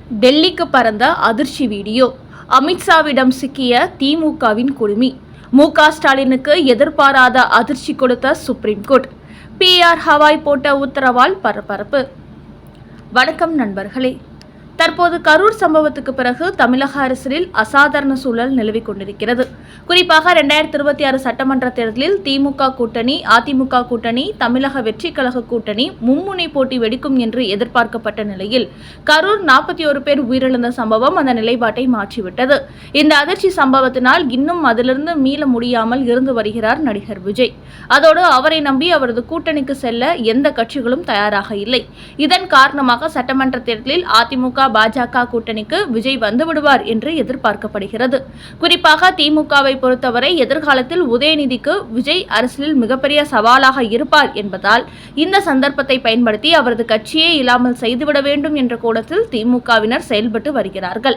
டெல்லிக்கு பறந்த அதிர்ச்சி வீடியோ. அமித்ஷாவிடம் சிக்கிய திமுகவின் குழுமி. மு.க. ஸ்டாலினுக்கு எதிர்பாராத அதிர்ச்சி கொடுத்த சுப்ரீம் கோர்ட். PR ஹவாய் போட்ட உத்தரவால் பரபரப்பு. வணக்கம் நண்பர்களே. தற்போது கரூர் சம்பவத்துக்கு பிறகு தமிழக அரசியலில் அசாதாரண சூழல் நிலவிக் கொண்டிருக்கிறது. குறிப்பாக 2026 சட்டமன்ற தேர்தலில் திமுக கூட்டணி, அதிமுக கூட்டணி, தமிழக வெற்றி கழக கூட்டணி மும்முனை போட்டி வெடிக்கும் என்று எதிர்பார்க்கப்பட்ட நிலையில் கரூர் 41 பேர் உயிரிழந்த சம்பவம் அந்த நிலைப்பாட்டை மாற்றிவிட்டது. இந்த அதிர்ச்சி சம்பவத்தினால் இன்னும் அதிலிருந்து மீள முடியாமல் இருந்து வருகிறார் நடிகர் விஜய். அதோடு அவரை நம்பி அவரது கூட்டணிக்கு செல்ல எந்த கட்சிகளும் தயாராக இல்லை. இதன் காரணமாக சட்டமன்ற தேர்தலில் அதிமுக, பாஜக கூட்டணிக்கு விஜய் வந்துவிடுவார் என்று எதிர்பார்க்கப்படுகிறது. குறிப்பாக திமுகவை பொறுத்தவரை எதிர்காலத்தில் உதயநிதிக்கு விஜய் அரசியலில் மிகப்பெரிய சவாலாக இருப்பார் என்பதால் இந்த சந்தர்ப்பத்தை பயன்படுத்தி அவரது கட்சியே இல்லாமல் செய்துவிட வேண்டும் என்ற கோணத்தில் திமுகவினர் செயல்பட்டு வருகிறார்கள்.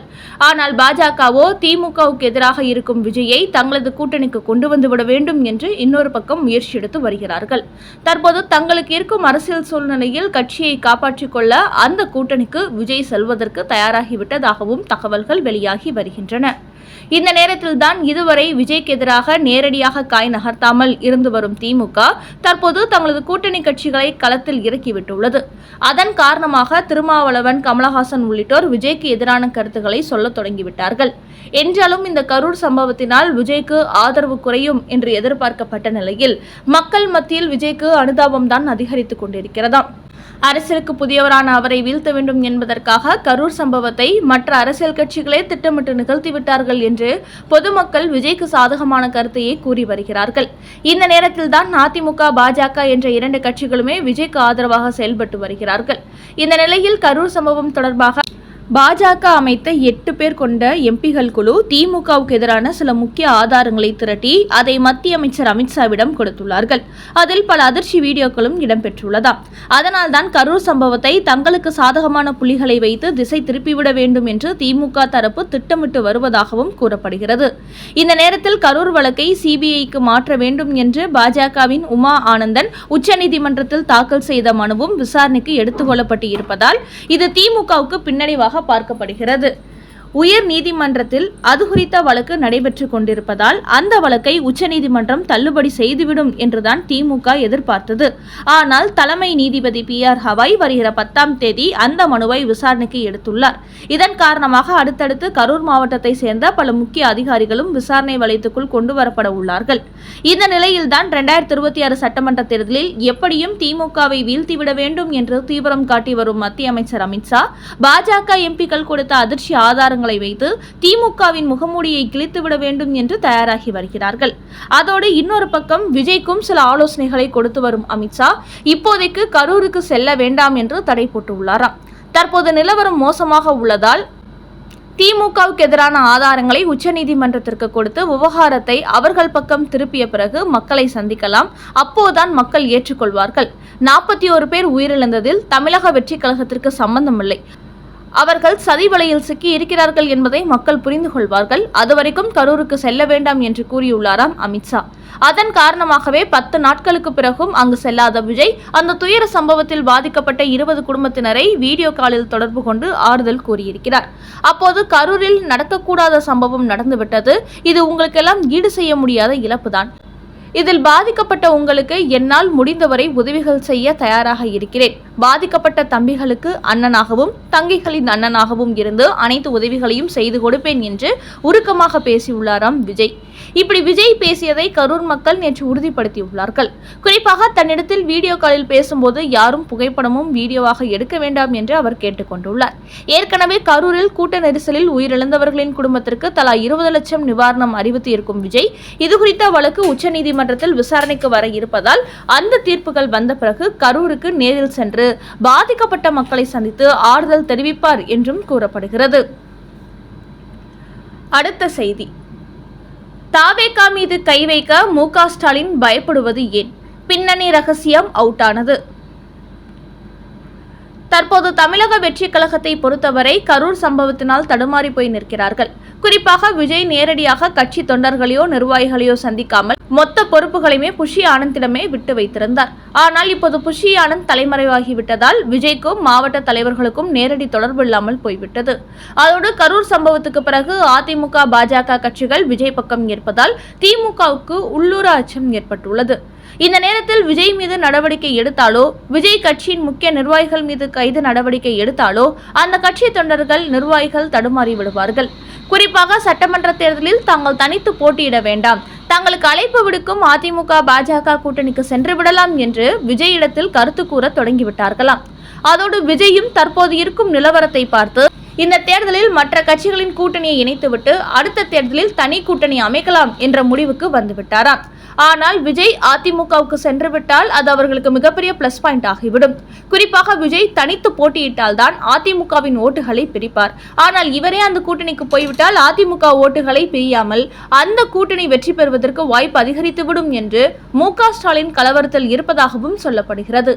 ஆனால் பாஜகவோ திமுகவுக்கு எதிராக இருக்கும் விஜயை தங்களது கூட்டணிக்கு கொண்டு வந்துவிட வேண்டும் என்று இன்னொரு பக்கம் முயற்சி எடுத்து வருகிறார்கள். தற்போது தங்களுக்கு இருக்கும் அரசியல் சூழ்நிலையில் கட்சியை காப்பாற்றிக் கொள்ள அந்த கூட்டணிக்கு விஜய் செல்வதற்கு தயாராகிவிட்டதாகவும் தகவல்கள் வெளியாகி வருகின்றன. இந்த நேரத்தில்தான் இதுவரை விஜய்க்கு எதிராக நேரடியாக காய் நகர்த்தாமல் இருந்து வரும் திமுக தற்போது தங்களது கூட்டணி கட்சிகளை களத்தில் இறக்கிவிட்டுள்ளது. அதன் காரணமாக திருமாவளவன், கமலஹாசன் உள்ளிட்டோர் விஜய்க்கு எதிரான கருத்துக்களை சொல்ல தொடங்கிவிட்டார்கள். என்றாலும் இந்த கரூர் சம்பவத்தினால் விஜய்க்கு ஆதரவு குறையும் என்று எதிர்பார்க்கப்பட்ட நிலையில் மக்கள் மத்தியில் விஜய்க்கு அனுதாபம் தான் அதிகரித்துக் கொண்டிருக்கிறதாம். அரசியலுக்கு புதியவரான அவரை வீழ்த்த வேண்டும் என்பதற்காக கரூர் சம்பவத்தை மற்ற அரசியல் கட்சிகளே திட்டமிட்டு நிகழ்த்திவிட்டார்கள் என்று பொதுமக்கள் விஜய்க்கு சாதகமான கருத்தையே கூறி வருகிறார்கள். இந்த நேரத்தில்தான் அதிமுக, பாஜக என்ற 2 கட்சிகளுமே விஜய்க்கு ஆதரவாக செயல்பட்டு வருகிறார்கள். இந்த நிலையில் கரூர் சம்பவம் தொடர்பாக பாஜக அமைத்த 8 பேர் கொண்ட எம்பிகள் குழு திமுகவுக்கு எதிரான சில முக்கிய ஆதாரங்களை திரட்டி அதை மத்திய அமைச்சர் அமித்ஷாவிடம் கொடுத்துள்ளார்கள். அதில் பல அதிர்ச்சி வீடியோக்களும் இடம்பெற்றுள்ளதாம். அதனால்தான் கரூர் சம்பவத்தை தங்களுக்கு சாதகமான புள்ளிகளை வைத்து திசை திருப்பிவிட வேண்டும் என்று திமுக தரப்பு திட்டமிட்டு வருவதாகவும் கூறப்படுகிறது. இந்த நேரத்தில் கரூர் வழக்கை CBIக்கு மாற்ற வேண்டும் என்று பாஜகவின் உமா ஆனந்தன் உச்சநீதிமன்றத்தில் தாக்கல் செய்த மனுவும் விசாரணைக்கு எடுத்துக் கொள்ளப்பட்டு இருப்பதால் இது திமுகவுக்கு பின்னடைவாக பார்க்கப்படுகிறது. உயர் நீதிமன்றத்தில் அது குறித்த வழக்கு நடைபெற்று கொண்டிருப்பதால் அந்த வழக்கை உச்சநீதிமன்றம் தள்ளுபடி செய்துவிடும் என்றுதான் திமுக எதிர்பார்த்தது. ஆனால் தலைமை நீதிபதி PR ஹவாய் வருகிற 10ஆம் தேதி அந்த மனுவை விசாரணைக்கு எடுத்துள்ளார். இதன் காரணமாக அடுத்தடுத்து கரூர் மாவட்டத்தை சேர்ந்த பல முக்கிய அதிகாரிகளும் விசாரணை வளையத்துக்குள் கொண்டு வரப்பட உள்ளார்கள். இந்த நிலையில்தான் 2026 சட்டமன்ற தேர்தலில் எப்படியும் திமுகவை வீழ்த்திவிட வேண்டும் என்று தீவிரம் காட்டி வரும் மத்திய அமைச்சர் அமித்ஷா பாஜக எம்பிக்கள் கொடுத்த அதிர்ச்சி ஆதாரங்களை வைத்து திமுகவின் முகமூடியை கிழித்துவிட வேண்டும் என்று தயாராகி வருகிறார்கள். அதோடு இன்னொரு பக்கம் விஜய்க்கும் சில ஆலோசனைகளை கொடுத்து வரும் அமித்ஷா இப்போதைக்கு கரூருக்கு செல்ல வேண்டாம் என்று தடை போட்டுள்ளாராம். தற்போது நிலவரம் மோசமாக உள்ளதால் திமுகவுக்கு எதிரான ஆதாரங்களை உச்சநீதிமன்றத்திற்கு கொடுத்து விவகாரத்தை அவர்கள் பக்கம் திருப்பிய பிறகு மக்களை சந்திக்கலாம். அப்போதுதான் மக்கள் ஏற்றுக்கொள்வார்கள். 41 பேர் உயிரிழந்ததில் தமிழக வெற்றி கழகத்திற்கு சம்பந்தமில்லை. அவர்கள் சதி வலையில் சிக்கி இருக்கிறார்கள் என்பதை மக்கள் புரிந்து கொள்வார்கள். அதுவரைக்கும் கரூருக்கு செல்ல வேண்டாம் என்று கூறியுள்ளாராம் அமித்ஷா. அதன் காரணமாகவே 10 நாட்களுக்கு பிறகும் அங்கு செல்லாத விஜய் அந்த துயர சம்பவத்தில் பாதிக்கப்பட்ட 20 குடும்பத்தினரை வீடியோ காலில் தொடர்பு கொண்டு ஆறுதல் கூறியிருக்கிறார். அப்போது கரூரில் நடக்கக்கூடாத சம்பவம் நடந்துவிட்டது. இது உங்களுக்கெல்லாம் ஈடு செய்ய முடியாத இழப்புதான். இதில் பாதிக்கப்பட்ட உங்களுக்கு என்னால் முடிந்தவரை உதவிகள் செய்ய தயாராக இருக்கிறேன். பாதிக்கப்பட்ட தம்பிகளுக்கு அண்ணனாகவும் தங்கைகளின் அண்ணனாகவும் இருந்து அனைத்து உதவிகளையும் செய்து கொடுப்பேன் என்று உருக்கமாக பேசியுள்ளாராம் விஜய். இப்படி விஜய் பேசியதை கரூர் மக்கள் நேற்று உறுதிப்படுத்தியுள்ளார்கள். குறிப்பாக தன்னிடத்தில் வீடியோ காலில் பேசும்போது யாரும் புகைப்படமும் வீடியோவாக எடுக்க வேண்டாம் என்று அவர் கேட்டுக்கொண்டுள்ளார். ஏற்கனவே கரூரில் கூட்ட நெரிசலில் உயிரிழந்தவர்களின் குடும்பத்திற்கு தலா 20 லட்சம் நிவாரணம் அறிவித்து இருக்கும் விஜய் இதுகுறித்த வழக்கு உச்சநீதிமன்றத்தில் விசாரணைக்கு வர இருப்பதால் அந்த தீர்ப்புகள் வந்த பிறகு கரூருக்கு நேரில் சென்று பாதிக்கப்பட்ட மக்களை சந்தித்து ஆறுதல் தெரிவிப்பார் என்றும் கூறப்படுகிறது. அடுத்த செய்தி. தாவேகா மீது கை வைக்க மு.க. ஸ்டாலின் பயப்படுவது ஏன்? பின்னணி ரகசியம் அவுட் ஆனது. தற்போது தமிழக வெற்றி கழகத்தை பொறுத்தவரை கரூர் சம்பவத்தினால் தடுமாறி போய் நிற்கிறார்கள். குறிப்பாக விஜய் நேரடியாக கட்சி தொண்டர்களையோ நிர்வாகிகளையோ சந்திக்காமல் மொத்த பொறுப்புகளையுமே புஷி ஆனந்திடமே விட்டு வைத்திருந்தார். ஆனால் இப்போது புஷி ஆனந்த் தலைமறைவாகிவிட்டதால் விஜய்க்கும் மாவட்ட தலைவர்களுக்கும் நேரடி தொடர்பு இல்லாமல் போய்விட்டது. அதோடு கரூர் சம்பவத்துக்கு பிறகு அதிமுக பாஜக கட்சிகள் விஜய் பக்கம் ஏற்பதால் திமுகவுக்கு உள்ளூர் அச்சம் ஏற்பட்டுள்ளது. இந்த நேரத்தில் விஜய் மீது நடவடிக்கை எடுத்தாலோ, விஜய் கட்சியின் முக்கிய நிர்வாகிகள் மீது கைது நடவடிக்கை எடுத்தாலோ அந்த கட்சி தொண்டர்கள் நிர்வாகிகள் தடுமாறி விடுவார்கள். குறிப்பாக சட்டமன்ற தேர்தலில் தாங்கள் தனித்து போட்டியிட வேண்டாம், தங்களுக்கு அழைப்பு விடுக்கும் அதிமுக பாஜக கூட்டணிக்கு சென்று விடலாம் என்று விஜய் இடத்தில் கருத்து கூற தொடங்கிவிட்டார்களாம். அதோடு விஜயும் தற்போது இருக்கும் நிலவரத்தை பார்த்து இந்த தேர்தலில் மற்ற கட்சிகளின் கூட்டணியை இணைத்துவிட்டு அடுத்த தேர்தலில் தனி கூட்டணி அமைக்கலாம் என்ற முடிவுக்கு வந்துவிட்டாராம். ஆனால் விஜய் அதிமுகவுக்கு சென்றுவிட்டால் அது அவர்களுக்கு மிகப்பெரிய பிளஸ் பாயிண்ட் ஆகிவிடும். குறிப்பாக விஜய் தனித்து போட்டியிட்டால் தான் அதிமுகவின் ஓட்டுகளை பிரிப்பார். ஆனால் இவரே அந்த கூட்டணிக்கு போய்விட்டால் அதிமுக ஓட்டுகளை பிரியாமல் அந்த கூட்டணி வெற்றி பெறுவதற்கு வாய்ப்பு அதிகரித்துவிடும் என்று மு.க. ஸ்டாலின் கலவரத்தில் இருப்பதாகவும் சொல்லப்படுகிறது.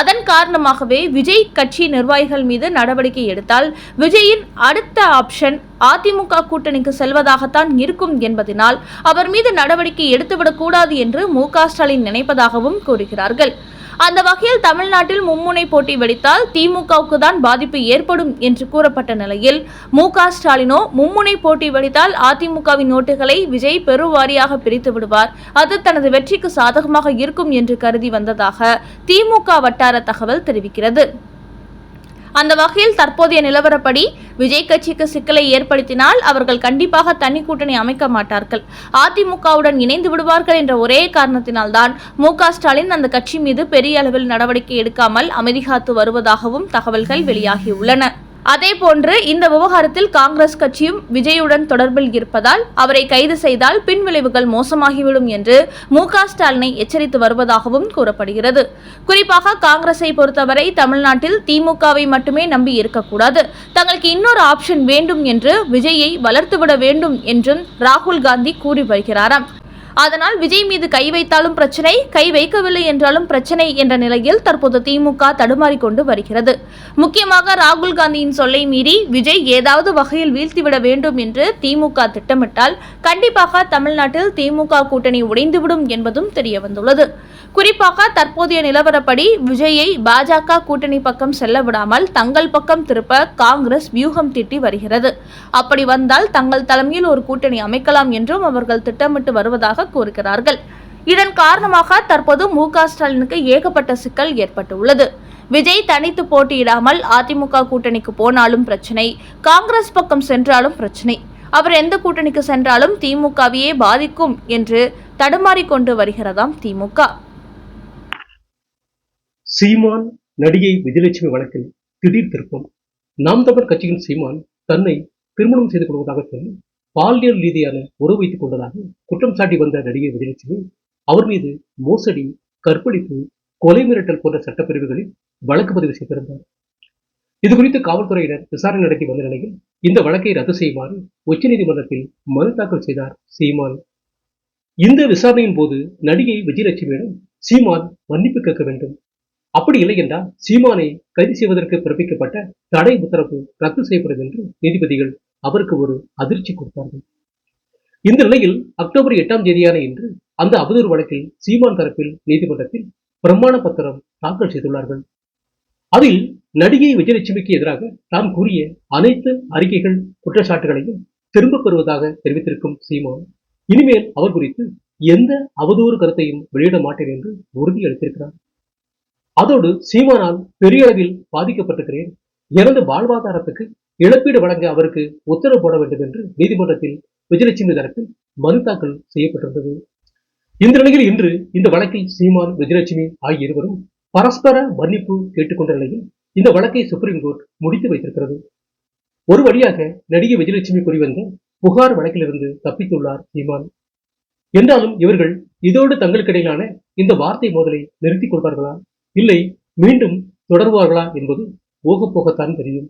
அதன் காரணமாகவே விஜய் கட்சி நிர்வாகிகள் மீது நடவடிக்கை எடுத்தால் விஜயின் அடுத்த ஆப்ஷன் அதிமுக கூட்டணிக்கு செல்வதாகத்தான் இருக்கும் என்பதனால் அவர் மீது நடவடிக்கை எடுத்துவிடக்கூடாது என்று மு.க. ஸ்டாலின் நினைப்பதாகவும் கூறுகிறார்கள். அந்த வகையில் தமிழ்நாட்டில் மும்முனை போட்டி வெடித்தால் திமுகவுக்கு தான் பாதிப்பு ஏற்படும் என்று கூறப்பட்ட நிலையில் மு.க. ஸ்டாலினோ மும்முனை போட்டி வெடித்தால் அதிமுகவின் ஓட்டுகளை விஜய் பெருவாரியாக பிரித்து விடுவார், அது தனது வெற்றிக்கு சாதகமாக இருக்கும் என்று கருதி வந்ததாக திமுக வட்டார தகவல் தெரிவிக்கிறது. அந்த வகையில் தற்போதைய நிலவரப்படி விஜய் கட்சிக்கு சிக்கலை ஏற்படுத்தினால் அவர்கள் கண்டிப்பாக தனி கூட்டணி அமைக்க மாட்டார்கள், அதிமுகவுடன் இணைந்து விடுவார்கள் என்ற ஒரே காரணத்தினால்தான் மு.க. ஸ்டாலின் அந்த கட்சி மீது பெரிய அளவில் நடவடிக்கை எடுக்காமல் அமைதி காத்து வருவதாகவும் தகவல்கள் வெளியாகியுள்ளன. அதேபோன்று இந்த விவகாரத்தில் காங்கிரஸ் கட்சியும் விஜயுடன் தொடர்பில் இருப்பதால் அவரை கைது செய்தால் பின்விளைவுகள் மோசமாகிவிடும் என்று மு.க. ஸ்டாலினை எச்சரித்து வருவதாகவும் கூறப்படுகிறது. குறிப்பாக காங்கிரஸை பொறுத்தவரை தமிழ்நாட்டில் திமுகவை மட்டுமே நம்பி இருக்கக்கூடாது, தங்களுக்கு இன்னொரு ஆப்ஷன் வேண்டும் என்று விஜயை வளர்த்துவிட வேண்டும் என்றும் ராகுல் காந்தி கூறி வருகிறாராம். அதனால் விஜய் மீது கை வைத்தாலும் பிரச்சனை, கை வைக்கவில்லை என்றாலும் பிரச்சனை என்ற நிலையில் தற்போது திமுக தடுமாறிக்கொண்டு வருகிறது. முக்கியமாக ராகுல் காந்தியின் சொல்லை மீறி விஜய் ஏதாவது வகையில் வீழ்த்திவிட வேண்டும் என்று திமுக திட்டமிட்டால் கண்டிப்பாக தமிழ்நாட்டில் திமுக கூட்டணி உடைந்துவிடும் என்பதும் தெரியவந்துள்ளது. குறிப்பாக தற்போதைய நிலவரப்படி விஜயை பாஜக கூட்டணி பக்கம் செல்ல விடாமல் தங்கள் பக்கம் திருப்ப காங்கிரஸ் வியூகம் தீட்டி வருகிறது. அப்படி வந்தால் தங்கள் தலைமையில் ஒரு கூட்டணி அமைக்கலாம் என்றும் அவர்கள் திட்டமிட்டு வருவதாக கூறுகிறார்கள். இதன் காரணமாக தற்போது மு.க. ஸ்டாலினுக்கு ஏகப்பட்ட சிக்கல் ஏற்பட்டுள்ளது. விஜய் தனித்து போட்டியிடாமல் அதிமுக கூட்டணிக்கு போனாலும் பிரச்சனை, காங்கிரஸ் பக்கம் சென்றாலும் பிரச்சனை, அவர் எந்த கூட்டணிக்கு சென்றாலும் திமுகவையே பாதிக்கும் என்று தடுமாறிக்கொண்டு வருகிறதாம் திமுக. சீமான் நடிகை விஜயலட்சுமி வழக்கில் திடீர் திருப்பம். நாம் தமிழர் கட்சியின் சீமான் தன்னை திருமணம் செய்து கொள்வதாக சொல்லி பாலியல் ரீதியான உறவு வைத்துக் கொண்டதாக குற்றம் சாட்டி வந்த நடிகை விஜயலட்சுமி அவர் மீது மோசடி, கற்பழிப்பு, கொலை மிரட்டல் போன்ற சட்டப்பிரிவுகளில் வழக்கு பதிவு செய்திருந்தார். இதுகுறித்து காவல்துறையினர் விசாரணை நடத்தி வந்த நிலையில் இந்த வழக்கை ரத்து செய்யுமாறு உச்சநீதிமன்றத்தில் மனு தாக்கல் செய்தார் சீமான். இந்த விசாரணையின் போது நடிகை விஜயலட்சுமியிடம் சீமான் மன்னிப்பு கேட்க வேண்டும், அப்படி இல்லை என்றால் சீமானை கைது செய்வதற்கு பிறப்பிக்கப்பட்ட தடை உத்தரவு ரத்து செய்யப்படும் என்று நீதிபதிகள் அவருக்கு ஒரு அதிர்ச்சி கொடுத்தார்கள். இந்த நிலையில் அக்டோபர் 8ஆம் தேதியான இன்று அந்த அவதூறு வழக்கில் சீமான் தரப்பில் நீதிமன்றத்தில் பிரமாண பத்திரம் தாக்கல் செய்துள்ளார்கள். அதில் நடிகை விஜயலட்சுமிக்கு எதிராக தாம் கூறிய அனைத்து அறிக்கைகள், குற்றச்சாட்டுகளையும் திரும்பப் பெறுவதாக தெரிவித்திருக்கும் சீமான் இனிமேல் அவர் குறித்து எந்த அவதூறு கருத்தையும் வெளியிட மாட்டேன் என்று உறுதியளித்திருக்கிறார். அதோடு சீமானால் பெரிய அளவில் பாதிக்கப்பட்டிருக்கிறேன், எனது வாழ்வாதாரத்துக்கு இழப்பீடு வழங்க அவருக்கு உத்தரவு போட வேண்டும் என்று நீதிமன்றத்தில் விஜயலட்சுமி தரப்பில் மனு தாக்கல் செய்யப்பட்டிருந்தது. இந்த நிலையில் இன்று இந்த வழக்கில் சீமான், விஜயலட்சுமி ஆகிய இருவரும் பரஸ்பர மன்னிப்பு கேட்டுக்கொண்ட நிலையில் இந்த வழக்கை சுப்ரீம் கோர்ட் முடித்து வைத்திருக்கிறது. ஒரு வழியாக நடிகை விஜயலட்சுமி கூறிவந்த புகார் வழக்கிலிருந்து தப்பித்துள்ளார் சீமான். என்றாலும் இவர்கள் இதோடு தங்களுக்கிடையிலான இந்த வார்த்தை மோதலை நிறுத்திக் கொள்வார்களா, இல்லை மீண்டும் தொடர்வார்களா என்பது போக போகத்தான் தெரியும்.